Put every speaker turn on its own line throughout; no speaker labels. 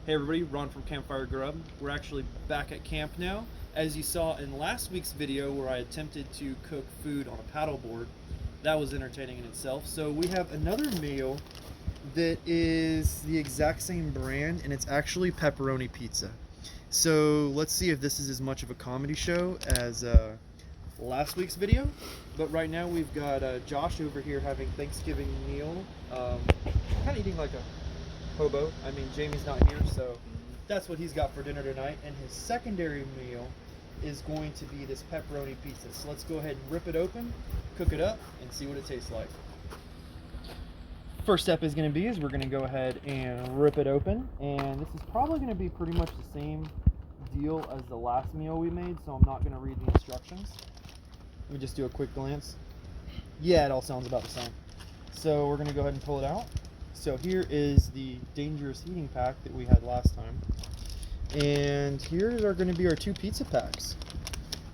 Hey everybody, Ron from CampFire Grub. We're actually back at camp now. As you saw in last week's video where I attempted to cook food on a paddleboard, that was entertaining in itself. So we have another meal that is the exact same brand, and it's actually pepperoni pizza. So let's see if this is as much of a comedy show as last week's video. But right now we've got Josh over here having Thanksgiving meal, kind of eating like a hobo. I mean, Jamie's not here, so that's what he's got for dinner tonight. And his secondary meal is going to be this pepperoni pizza. So let's go ahead and rip it open, cook it up, and see what it tastes like. First step is going to be we're going to go ahead and rip it open, and this is probably going to be pretty much the same deal as the last meal we made, so I'm not going to read the instructions. Let me just do a quick glance. Yeah, it all sounds about the same. So we're going to go ahead and pull it out. So here is the dangerous heating pack that we had last time. And here are going to be our two pizza packs.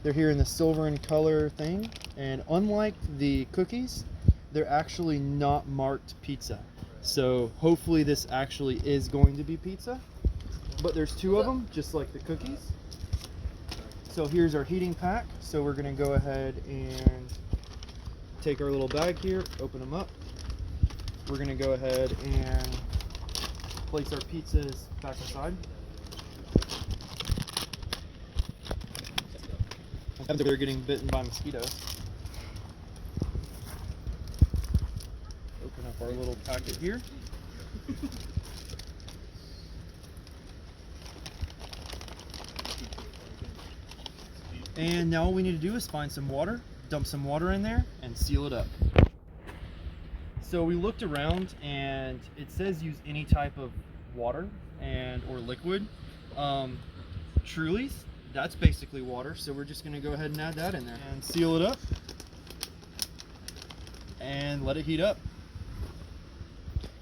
They're here in the silver in color thing. And unlike the cookies, they're actually not marked pizza. So hopefully this actually is going to be pizza. But there's two of them, just like the cookies. So here's our heating pack. So we're going to go ahead and take our little bag here, open them up. We're going to go ahead and place our pizzas back aside. They're getting bitten by mosquitoes. Open up our little packet here. And now all we need to do is find some water, dump some water in there, and seal it up. So we looked around and it says use any type of water or liquid. Truly's, that's basically water, so we're just going to go ahead and add that in there and seal it up and let it heat up.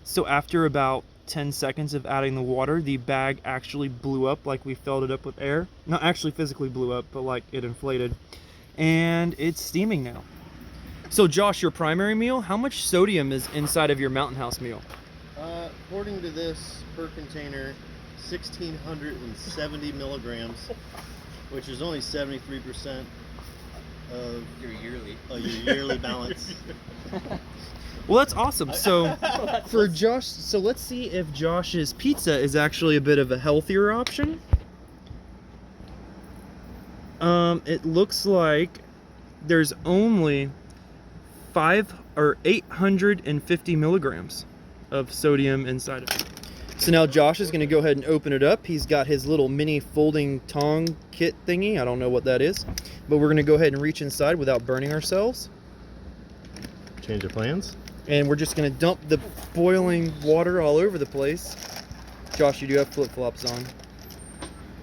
So after about 10 seconds of adding the water, the bag actually blew up like we filled it up with air. Not actually physically blew up, but like it inflated. And it's steaming now. So Josh, your primary meal, how much sodium is inside of your Mountain House meal?
According to this per container, 1,670 milligrams, which is only 73% of your yearly balance.
Well, that's awesome. So for Josh, so let's see if Josh's pizza is actually a bit of a healthier option. It looks like there's only 850 milligrams of sodium inside of it. So now Josh is going to go ahead and open it up. He's got his little mini folding tong kit thingy. I don't know what that is, but we're going to go ahead and reach inside without burning ourselves.
Change of plans.
And we're just going to dump the boiling water all over the place. Josh, you do have flip-flops on.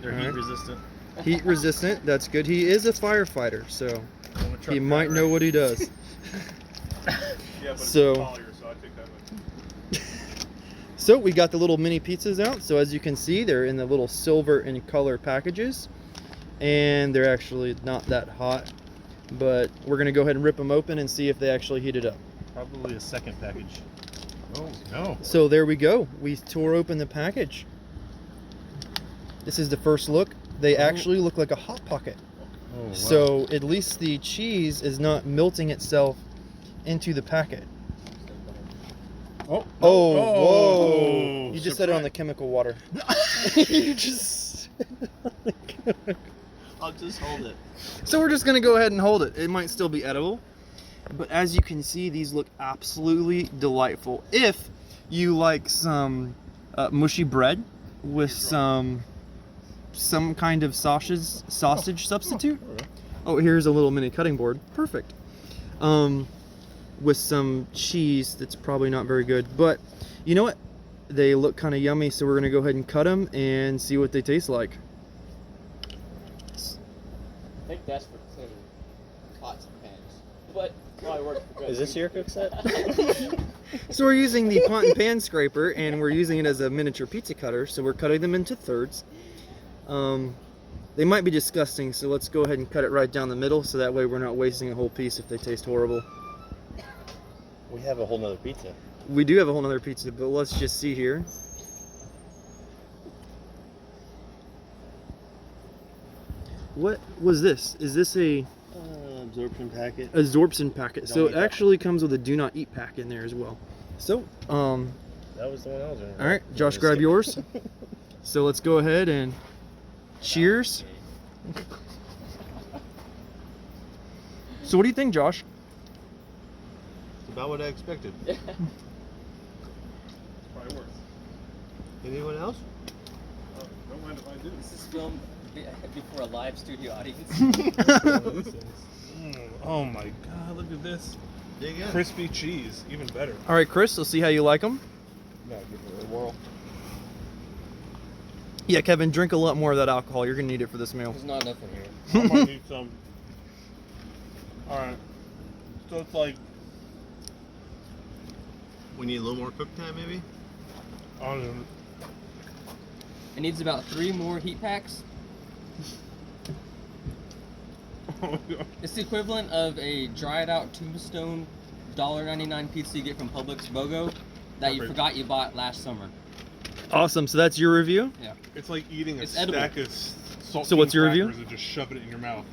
They're heat resistant.
Heat resistant, that's good. He is a firefighter, so he might know what he does.
Yeah, but
so,
it's Collier, so I take that with.
So we got the little mini pizzas out. So as you can see, they're in the little silver in color packages, and they're actually not that hot. But we're gonna go ahead and rip them open and see if they actually heated up.
Probably a second package. Oh no!
So there we go. We tore open the package. This is the first look. They actually look like a Hot Pocket.
Oh, wow.
So at least the cheese is not melting itself into the packet.
Oh,
Whoa. You just said it on the chemical water. You just...
I'll just hold it.
So we're just going to go ahead and hold it. It might still be edible. But as you can see, these look absolutely delightful. If you like some mushy bread with some kind of sausage substitute. Oh, here's a little mini cutting board. Perfect. With some cheese that's probably not very good, but you know what? They look kind of yummy, so we're gonna go ahead and cut them and see what they taste like.
I think that's for cleaning pots and pans, but probably works for good.
Is this your cook set?
So we're using the pot and pan scraper, and we're using it as a miniature pizza cutter, so we're cutting them into thirds. They might be disgusting, so let's go ahead and cut it right down the middle, so that way we're not wasting a whole piece if they taste horrible.
We have a whole nother pizza.
We do have a whole nother pizza, but let's just see here. what was this? Is this a
Absorption packet.
absorption packet?
Don't
So
eat
it
that.
actually comes with a do not eat pack in there as well. So,
That was the one I was in.
all right, Josh, grab yours. So let's go ahead and cheers. So what do you think, Josh?
It's about what I expected.
It's probably worse.
Anyone else?
Don't mind if I do.
This is filmed before a live studio audience.
Oh my god, look at this.
Dig in.
Crispy cheese, even better.
All right, Chris, let's see how you like them.
No, give it a whirl.
Yeah, Kevin, drink a lot more of that alcohol. You're gonna need it for this meal.
There's not enough in here.
I might need some. Alright. So it's like,
We need a little more cook time, maybe.
I don't know.
It needs about 3 more heat packs. It's the equivalent of a dried out tombstone $1.99 pizza you get from Publix BOGO that you
Perfect.
forgot you bought last summer.
Awesome. So that's your review.
Yeah.
It's like eating a
It's
stack
edible.
of saltine
So what's your review?
crackers and just shoving it in your mouth.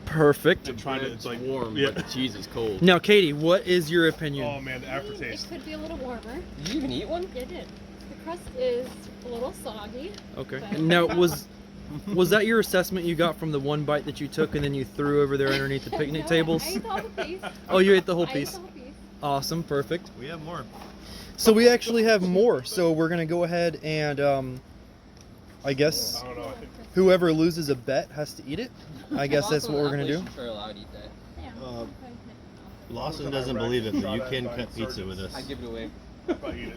Perfect.
And trying to, it's like,
warm,
yeah.
but the cheese is cold.
Now, Katie, what is your opinion?
Oh man, the
It
aftertaste.
could be a little warmer.
Did you even eat one?
It did. The crust is a little soggy.
Okay.
But-
Now, was that your assessment you got from the one bite that you took and then you threw over there underneath the picnic
No,
tables?
I ate the whole piece.
Oh, you ate the whole
I ate
piece.
the whole piece.
Awesome. Perfect.
We have more.
So we actually have more. So we're gonna go ahead and I guess
I don't know. I think
whoever loses a bet has to eat it. I guess that's what we're gonna do.
Appalachian Trail, I would eat that.
Yeah.
Uh,
okay.
Lawson doesn't believe it, but you can cut pizza with us.
I'd give it away.
if I eat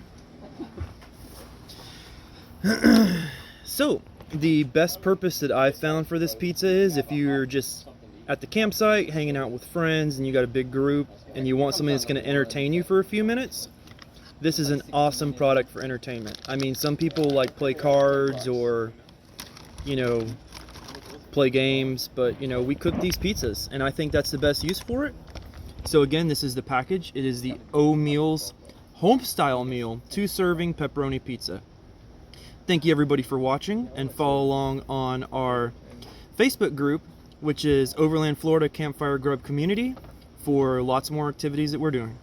it.
So the best purpose that I found for this pizza is if you're just at the campsite hanging out with friends and you got a big group and you want something that's going to entertain you for a few minutes, this is an awesome product for entertainment. I mean, some people like play cards or, you know, play games, but you know, we cook these pizzas and I think that's the best use for it. So again, this is the package. It is the Omeals home style meal, 2-serving pepperoni pizza. Thank you everybody for watching, and follow along on our Facebook group, which is Overland Florida CampFire Grub Community, for lots more activities that we're doing.